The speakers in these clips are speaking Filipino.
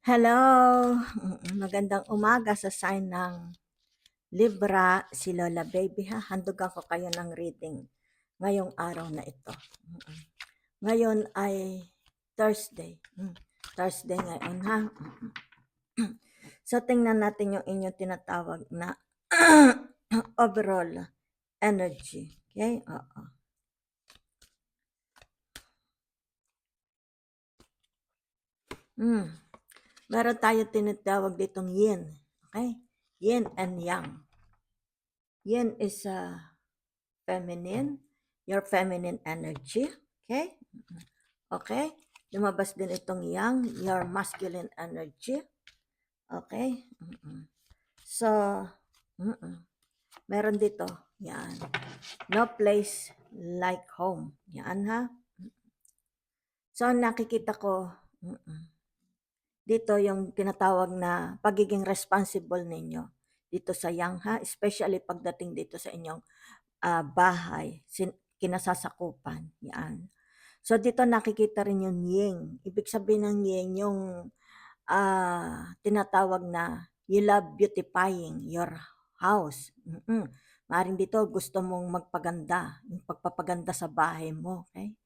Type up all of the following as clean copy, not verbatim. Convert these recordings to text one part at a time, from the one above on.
Hello! Magandang umaga sa sign ng Libra, si Lola Baby ha. Handugan ko kayo ng reading ngayong araw na ito. Ngayon ay Thursday. Thursday ngayon ha. So tingnan natin yung inyong tinatawag na overall energy. Okay? Oo. Meron tayo tinatawag ditong yin. Okay? Yin and yang. Yin is feminine, your feminine energy. Okay? Okay? Lumabas din itong yang, your masculine energy. Okay? So, meron dito, yan. No place like home. Yan ha. So, nakikita ko, dito yung tinatawag na pagiging responsible ninyo dito sa yang ha, especially pagdating dito sa inyong bahay, kinasasakupan. Yan. So, dito nakikita rin yung yin. Ibig sabihin ng yin, yung tinatawag na you love beautifying your house. Maaring dito gusto mong magpaganda, yung pagpapaganda sa bahay mo. Okay?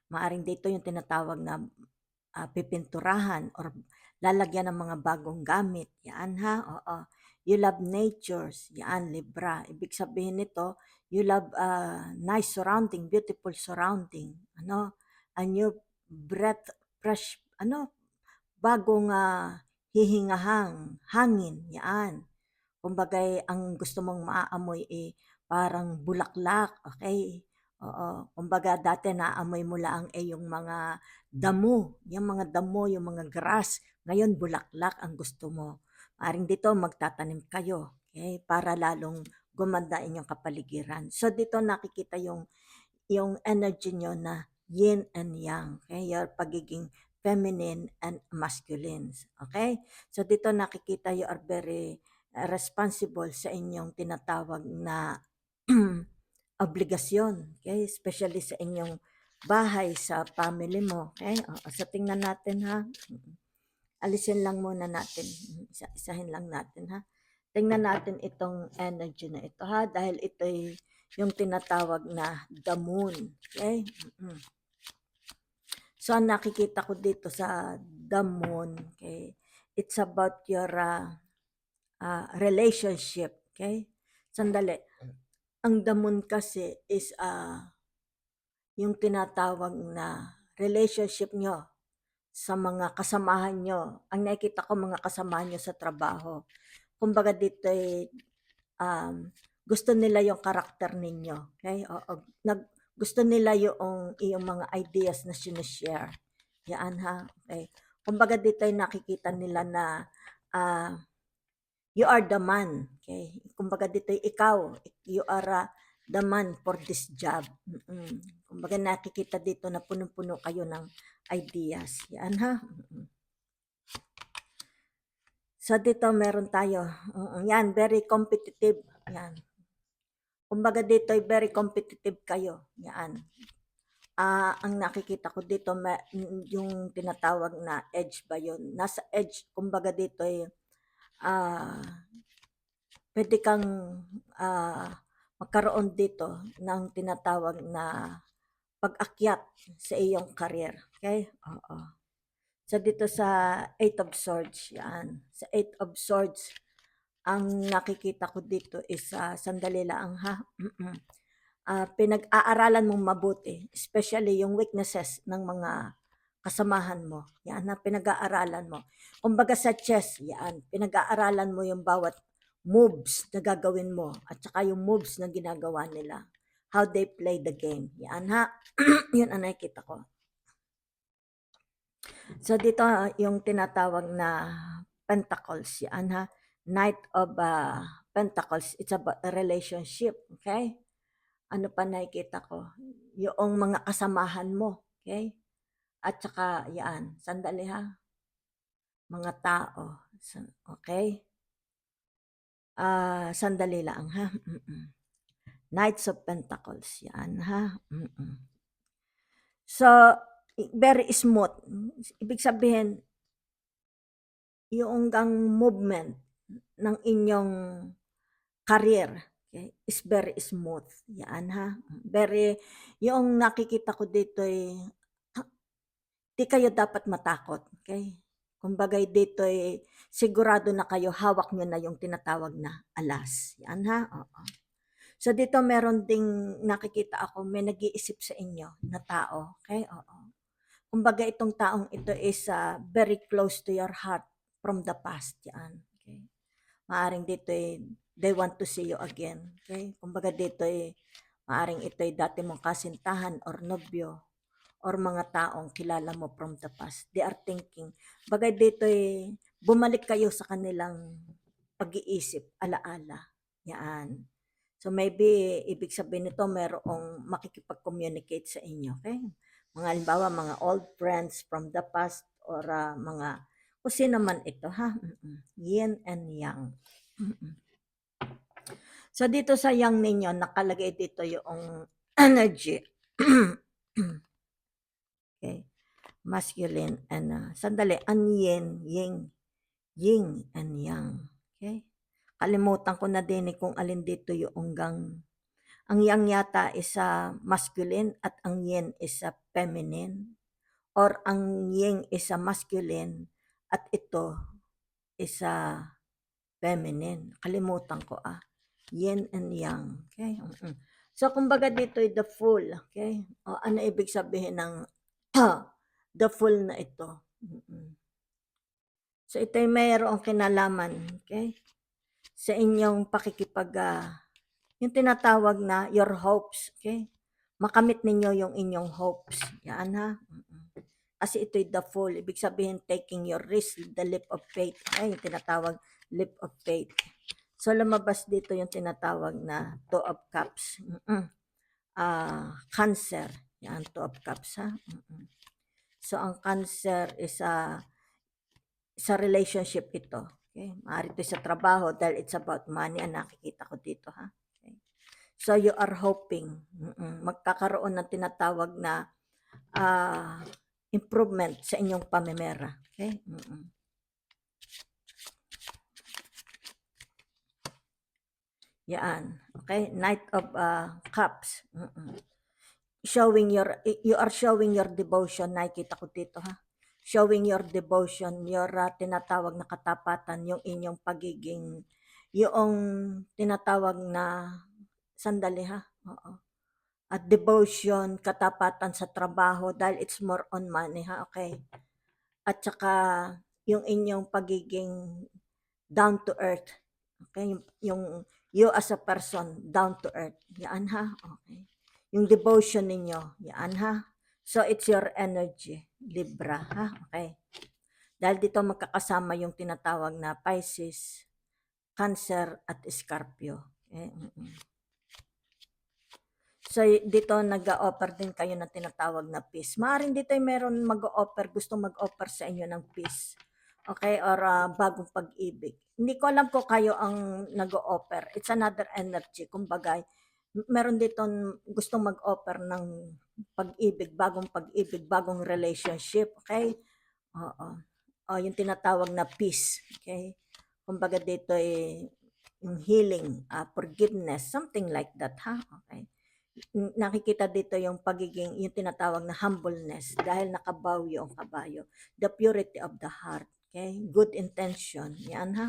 Maaring dito yung tinatawag na pipinturahan or lalagyan ng mga bagong gamit. Yan ha, oo. You love natures. Yan, Libra. Ibig sabihin nito, you love nice surrounding, beautiful surrounding. A new breath, fresh, bagong hihingahang, hangin. Yan. Kumbaga, ang gusto mong maaamoy parang bulaklak, okay? Oo. Kumbaga, dati naamoy mo lang yung mga damo, yung mga grass. Ngayon, bulaklak ang gusto mo. Maring dito, magtatanim kayo, okay? Para lalong gumanda inyong kapaligiran. So, dito nakikita yung energy nyo na yin and yang, okay? Your pagiging feminine and masculine, okay? So, dito nakikita you are very responsible sa inyong tinatawag na obligasyon, okay? Especially sa inyong bahay, sa family mo, okay? So, tingnan natin ha. Alisin lang muna natin. Isa-isahin lang natin ha. Tingnan natin itong energy na ito ha, dahil ito yung tinatawag na the moon, okay? So, ang nakikita ko dito sa the moon, okay? It's about your relationship, okay? Sandali. Ang the moon kasi is yung tinatawag na relationship nyo sa mga kasamahan nyo. Ang nakikita ko mga kasamahan nyo sa trabaho. Kumbaga dito gusto nila yung karakter ninyo. Okay? Gusto nila yung mga ideas na sinishare. Yan ha. Okay. Kumbaga dito ay nakikita nila na you are the man. Okay? Kumbaga dito ikaw, you are the man for this job. Kumbaga nakikita dito na punong-puno kayo ng ideas. Yan ha. So dito meron tayo. Yan, very competitive. Yan. Kumbaga dito ay very competitive kayo. Yan. Ang nakikita ko dito, yung tinatawag na edge ba yun? Nasa edge, kumbaga dito ay pwede kang magkaroon dito ng tinatawag na pag-akyat sa iyong career. Okay? Oo. So dito sa Eight of Swords, yan. Sa Eight of Swords, ang nakikita ko dito is sandali lang ha. Pinag-aaralan mong mabuti, especially yung weaknesses ng mga kasamahan mo. Yan na pinag-aaralan mo. Kumbaga sa chess, yan, pinag-aaralan mo yung bawat moves na gagawin mo at saka yung moves na ginagawa nila. How they play the game. Yan ha. Yun ang nakikita ko. So dito yung tinatawag na Pentacles, yan ha. Knight of Pentacles, it's about a relationship, okay? Ano pa nakikita ko? Yung mga kasamahan mo, okay? At saka yan, sandali ha. Mga tao, okay? Sandali lang ha. Knights of Pentacles, yan ha. So, very smooth. Ibig sabihin, yung gang movement ng inyong career, okay, is very smooth, yan ha. Very, yung nakikita ko dito ay, di kayo dapat matakot, okay? Kumbaga dito ay sigurado na kayo, hawak nyo na yung tinatawag na alas. Yan ha, oo. So dito meron ding nakikita ako, may nag-iisip sa inyo na tao, okay? Oo. Kumbaga itong taong ito is very close to your heart from the past, yan. Okay? Maaring dito they want to see you again. Okay? Kumbaga dito maaring ito dati mong kasintahan or nobyo or mga taong kilala mo from the past. They are thinking. Bagay dito bumalik kayo sa kanilang pag-iisip, alaala. Yan. So maybe ibig sabihin nito merong makikipag-communicate sa inyo. Okay? Mga halimbawa, mga old friends from the past or mga kung sino man ito ha. Yin and yang. So dito sa yang ninyo, nakalagay dito yung energy. Okay. Masculine and sandali, an yin, ying, yin and yang. Okay. Kalimutan ko na din kung alin dito yung ang yang yata is masculine at ang yin is feminine, or ang yin is masculine at ito is feminine. Kalimutan ko yin and yang. Okay? So kumbaga dito the full, okay? O ano ibig sabihin ng the full na ito? So ito ay mayroong kinalaman, okay? Sa inyong pakikipag yung tinatawag na your hopes, okay? Makamit ninyo yung inyong hopes. Yan ha. Kasi ito'y the full. Ibig sabihin, taking your risk, the leap of faith. Ay, yung tinatawag leap of faith. So, lumabas dito yung tinatawag na two of cups. Cancer. Yan, two of cups ha. So, ang cancer is sa relationship ito. Okay? Maaari ito sa trabaho dahil it's about money. Ang nakikita ko dito ha. So you are hoping magkakaroon ng tinatawag na improvement sa inyong pamimera. Okay? Yan. Okay? Knight of Cups. Showing you are showing your devotion. Nakikita ko dito ha. Showing your devotion, your tinatawag na katapatan, yung inyong pagiging, yung tinatawag na sandali ha. Oo. At devotion, katapatan sa trabaho dahil it's more on money ha, okay? At saka yung inyong pagiging down to earth, okay? Yung you as a person, down to earth, yan ha, okay? Yung devotion ninyo, yan ha. So it's your energy, Libra ha, okay? Dahil dito magkakasama yung tinatawag na Pisces, Cancer at Scorpio. Okay? So dito nag-offer din kayo ng tinatawag na peace. Maaring dito ay meron mag-offer, gusto mag-offer sa inyo ng peace. Okay, or bagong pag-ibig. Hindi ko alam kung kayo ang nag-offer. It's another energy. Kumbaga, meron dito gustong mag-offer ng pag-ibig, bagong relationship. Okay? Oo. O, yung tinatawag na peace. Okay? Kumbaga dito ay yung healing, forgiveness, something like that, ha? Okay. Nakikita dito yung pagiging, yung tinatawag na humbleness dahil nakabaw yung kabayo. The purity of the heart. Okay? Good intention. Yan ha.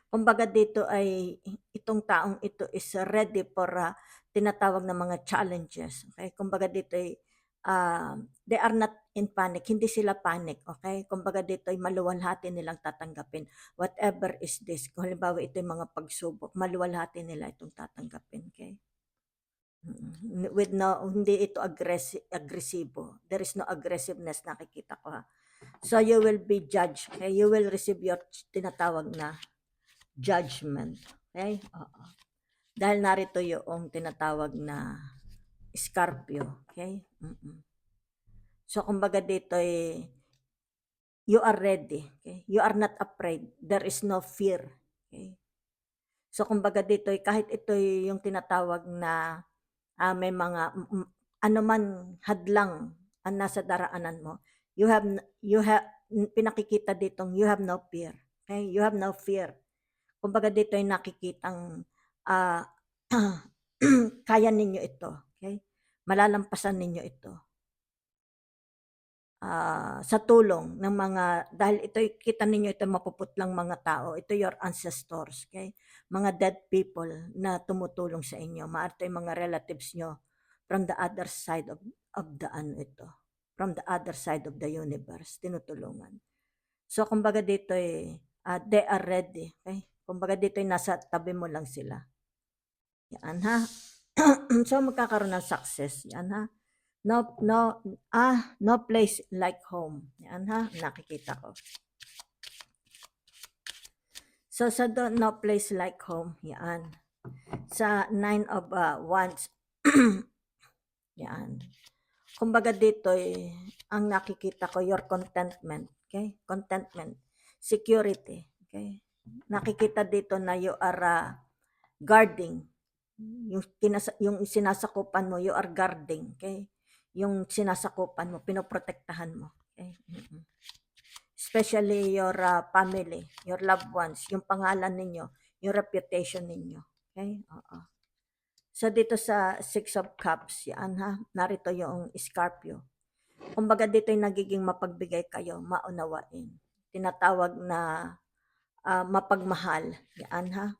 Kumbaga dito ay itong taong ito is ready for tinatawag na mga challenges. Okay? Kumbaga dito ay they are not in panic. Hindi sila panic. Okay? Kumbaga dito ay maluwalhati nilang tatanggapin. Whatever is this. Kung halimbawa ito yung mga pagsubok, maluwalhati nila itong tatanggapin. Okay? With no, hindi ito agresibo. There is no aggressiveness nakikita ko ha. So you will be judged. Okay? You will receive your tinatawag na judgment. Okay? Oo. Dahil narito yung tinatawag na Scorpio. Okay? So, kumbaga dito you are ready. Okay? You are not afraid. There is no fear. Okay? So, kumbaga dito kahit ito yung tinatawag na may mga ano man hadlang ang nasa daraanan mo, you have pinakikita ditong you have no fear. Okay? You have no fear. Kumbaga dito ay nakikitang ah, kaya ninyo ito. Okay? Malalampasan ninyo ito. Sa tulong ng mga, dahil ito, kita ninyo ito mapuputlang mga tao, ito your ancestors, okay? Mga dead people na tumutulong sa inyo, maarte yung mga relatives nyo from the other side of the ano ito, from the other side of the universe, tinutulungan. So, kumbaga dito they are ready, okay? Kumbaga dito nasa tabi mo lang sila. Yan ha. So, magkakaroon ng success. Yan ha. No place like home. Yan ha, nakikita ko. So sa no place like home, yan. Sa 9 of Wands, yan. Kumbaga dito ang nakikita ko, your contentment. Okay? Contentment. Security. Okay? Nakikita dito na you are guarding. Yung sinasakupan mo, you are guarding. Okay? Yung sinasakupan mo, pinoprotektahan mo. Okay? Especially your family, your loved ones, yung pangalan ninyo, yung reputation ninyo. Okay? Oo. So dito sa 6 of Cups, yan ha, narito yung Scorpio. Kumbaga dito yung nagiging mapagbigay kayo, maunawain. Tinatawag na mapagmahal. Yan ha.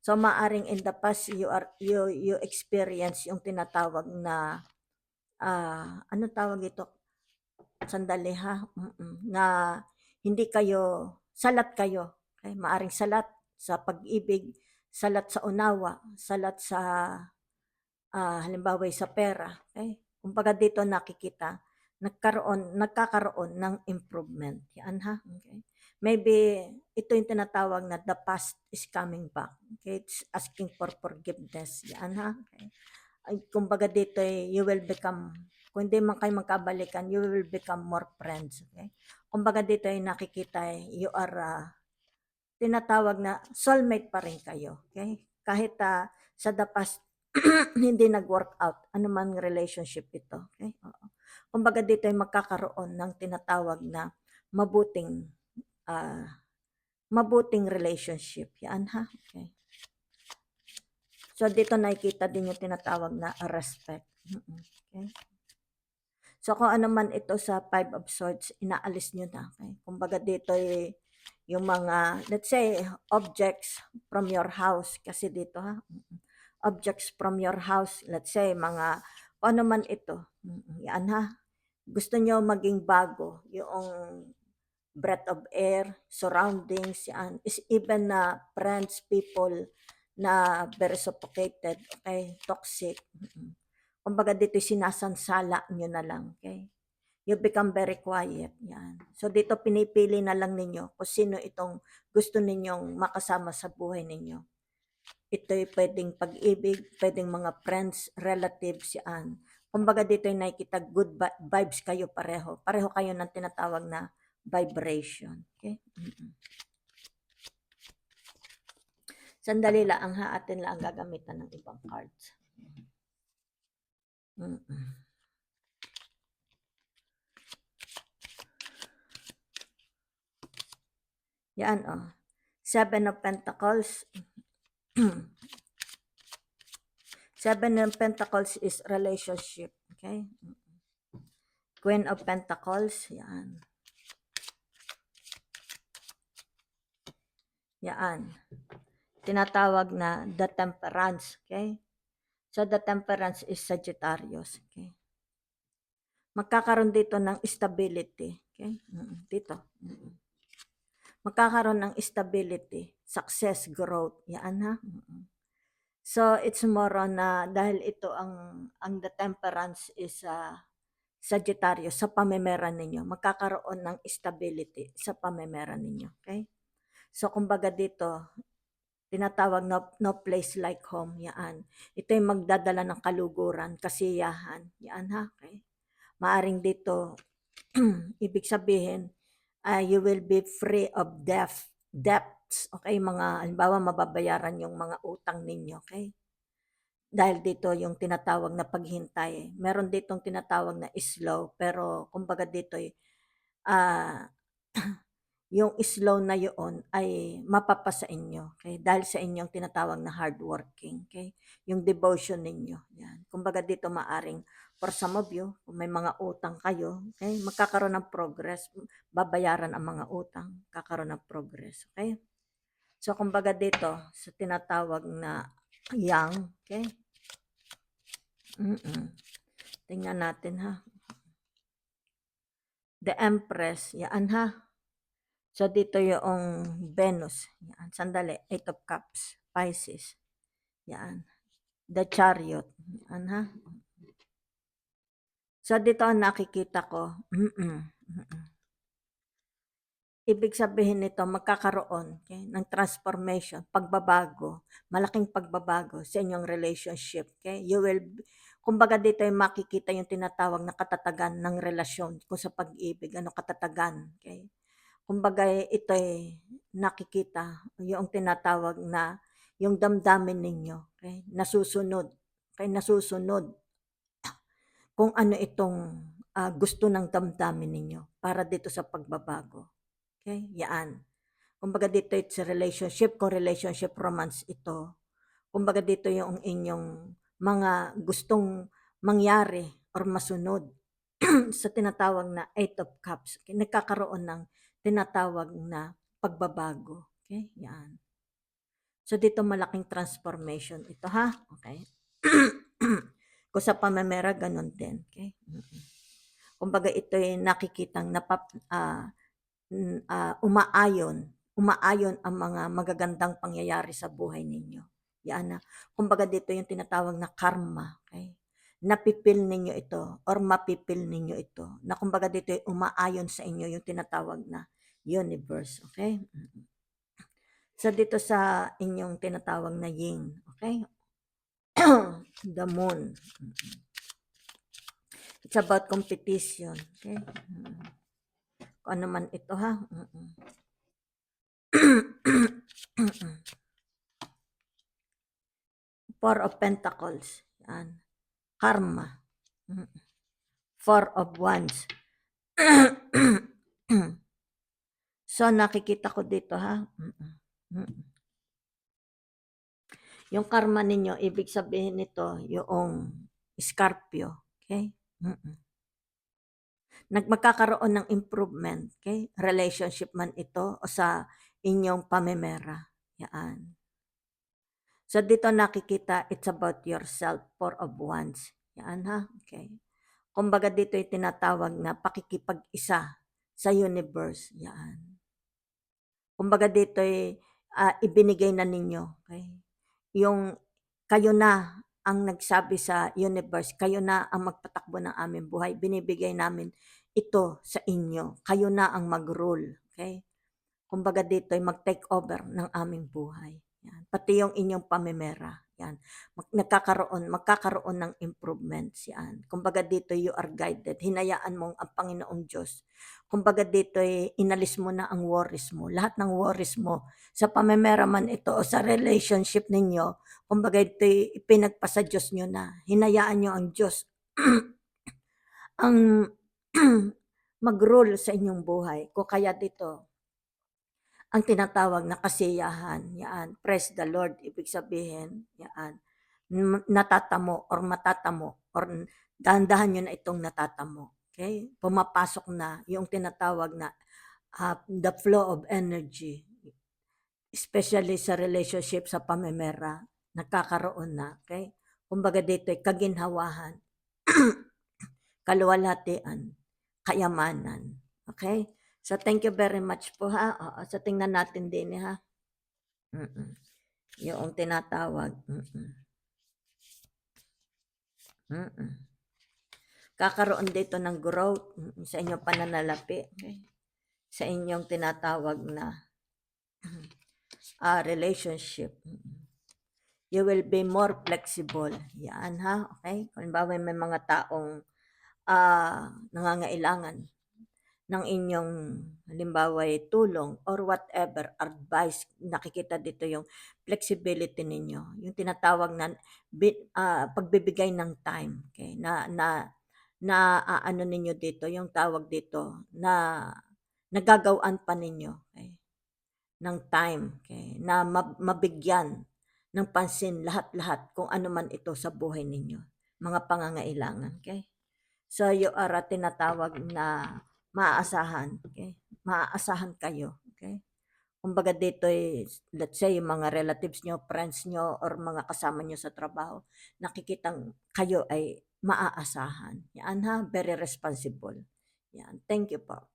So maaring in the past you experience yung tinatawag na ano tawag ito? Sandali ha. Na hindi kayo salat kayo. Okay? Maaring salat sa pag-ibig, salat sa unawa, salat sa halimbawa sa pera. Okay? Kumbaga dito nakikita nagkakaroon ng improvement. Yan ha. Okay? Maybe ito yung tinatawag na the past is coming back. Okay? It's asking for forgiveness. Yan ha. Okay? Ay, kumbaga dito you will become, kung hindi man kayo magkabalikan, you will become more friends. Okay? Kumbaga dito ay nakikita you are tinatawag na soulmate pa rin kayo. Okay? Kahit sa the past hindi nag-work out anumang relationship ito. Okay? Oo. Kumbaga dito ay magkakaroon ng tinatawag na mabuting relationship. Yan ha. Okay. So dito nakikita din yung tinatawag na respect. Okay. So kung ano man ito sa 5 of Swords, inaalis nyo na. Okay? Kumbaga dito yung mga, let's say, objects from your house. Kasi dito ha, objects from your house, let's say, mga, kung ano man ito. Yan ha. Gusto nyo maging bago, yung breath of air, surroundings, yan. Is even na friends, people na very suffocated, okay, toxic. Kumbaga dito sinasansala nyo na lang, okay? You become very quiet, yan. So dito pinipili na lang ninyo kung sino itong gusto ninyong makasama sa buhay ninyo. Ito'y pwedeng pag-ibig, pwedeng mga friends, relatives, yan. Kumbaga dito ay nakikita good vibes kayo pareho. Pareho kayo ng tinatawag na vibration. Okay? Sandali lang ha, atin lang gagamitan ng ibang cards. Yan Seven of Pentacles. Seven of Pentacles is relationship. Okay? Queen of Pentacles. Yan. Yan. Tinatawag na the Temperance. Okay? So the Temperance is Sagittarius. Okay? Magkakaroon dito ng stability. Okay? Dito. Magkakaroon ng stability, success, growth. Yan ha. So it's more on dahil ito ang the Temperance is Sagittarius sa pamimera ninyo. Magkakaroon ng stability sa pamimera ninyo. Okay? So kumbaga dito, tinatawag no place like home. Yan. Ito yung magdadala ng kaluguran, kasiyahan. Yan ha. Okay? Maaring dito, ibig sabihin, you will be free of debts. Okay, mga halimbawa mababayaran yung mga utang ninyo, okay? dahil dito yung tinatawag na paghintay, meron ditong tinatawag na slow, pero kumbaga dito'y, ah, yung slow na yoon ay mapapasa inyo, okay, dahil sa inyong tinatawag na hardworking, okay, yung devotion ninyo, yan. Kumbaga dito maaring for some of you, kung may mga utang kayo, okay, magkakaroon ng progress, babayaran ang mga utang, kakaroon ng progress, okay. So kumbaga dito sa tinatawag na yang, okay, tingnan natin ha. The Empress, yan ha. So dito yung Venus, yan. Sandali, Eight of Cups, Pisces, yan. The Chariot, yan ha. So dito ang nakikita ko, ibig sabihin nito magkakaroon, okay, ng transformation, pagbabago, malaking pagbabago sa inyong relationship, okay? You will kumbaga dito ay makikita yung tinatawag na katatagan ng relasyon kung sa pag-ibig, ano katatagan, okay? Kumbaga ito ay nakikita yung tinatawag na yung damdamin ninyo, okay? Nasusunod, okay? Nasusunod kung ano itong gusto ng damdamin ninyo para dito sa pagbabago. Okay? Yan. Kumbaga dito it's a relationship, kung relationship romance ito. Kumbaga dito yung inyong mga gustong mangyari or masunod sa tinatawag na Eight of Cups. Okay? Nagkakaroon ng tinatawag na pagbabago. Okay? Yan. So dito malaking transformation ito ha. Okay? Kung sa pamamera, ganun din. Okay? Kumbaga ito ay nakikitang umaayon ang mga magagandang pangyayari sa buhay ninyo. Yan na. Kumbaga dito yung tinatawag na karma. Okay? Napipil ninyo ito or mapipil ninyo ito. Na kumbaga dito ay umaayon sa inyo yung tinatawag na universe. Okay? So dito sa inyong tinatawag na yin. Okay? The moon. It's about competition. Okay? Kung ano man ito ha. Four of Pentacles. Yan. Karma. Four of Wands. So nakikita ko dito ha. Yung karma ninyo, ibig sabihin nito yung Scorpio. Okay? Magkakaroon ng improvement. Okay? Relationship man ito o sa inyong pamemera. Yan. So dito nakikita, it's about yourself, Four of Wands. Yan ha. Okay. Kumbaga dito ay tinatawag na pakikipag-isa sa universe. Yan. Kumbaga dito ay ibinigay na ninyo. Okay? Yung kayo na ang nagsabi sa universe, kayo na ang magpatakbo ng aming buhay. Binibigay namin ito sa inyo. Kayo na ang mag-rule. Okay? Kumbaga dito ay mag-take over ng aming buhay. Yan. Pati yung inyong pamemera. Yan. Magkakaroon ng improvements. Yan. Kumbaga dito you are guided. Hinayaan mo ang Panginoong Diyos. Kumbaga dito ay inalis mo na ang worries mo. Lahat ng worries mo sa pamemera man ito o sa relationship ninyo, kumbaga ito ay ipinagpasa Diyos nyo na. Hinayaan nyo ang Diyos ang mag-rule sa inyong buhay. Kung kaya dito, ang tinatawag na kasiyahan, yan, praise the Lord, ibig sabihin, yan, natatamo or matatamo or dahan-dahan nyo na itong natatamo. Okay? Pumapasok na yung tinatawag na the flow of energy, especially sa relationship sa pamemera, nagkakaroon na. Okay? Kumbaga dito ay kaginhawahan, kaluwalhatian, kayamanan. Okay? So thank you very much po ha. So tingnan natin din ha. Yung tinatawag. Kakaroon dito ng growth sa inyong pananalapi. Okay? Sa inyong tinatawag na relationship. You will be more flexible. Yan ha. Okay? Kung bawa may mga taong nangangailangan ng inyong halimbawa'y tulong or whatever advice, nakikita dito yung flexibility ninyo, yung tinatawag na pagbibigay ng time, okay, na ninyo dito, yung tawag dito na nagagawaan pa ninyo, okay, ng time, okay, na mabigyan ng pansin lahat-lahat kung ano man ito sa buhay ninyo, mga pangangailangan, okay? So, you are tinatawag na maaasahan, okay? Maaasahan kayo, okay? Kumbaga dito is, let's say, yung mga relatives nyo, friends nyo, or mga kasama nyo sa trabaho, nakikitang kayo ay maaasahan. Yan ha, very responsible. Yan. Thank you po.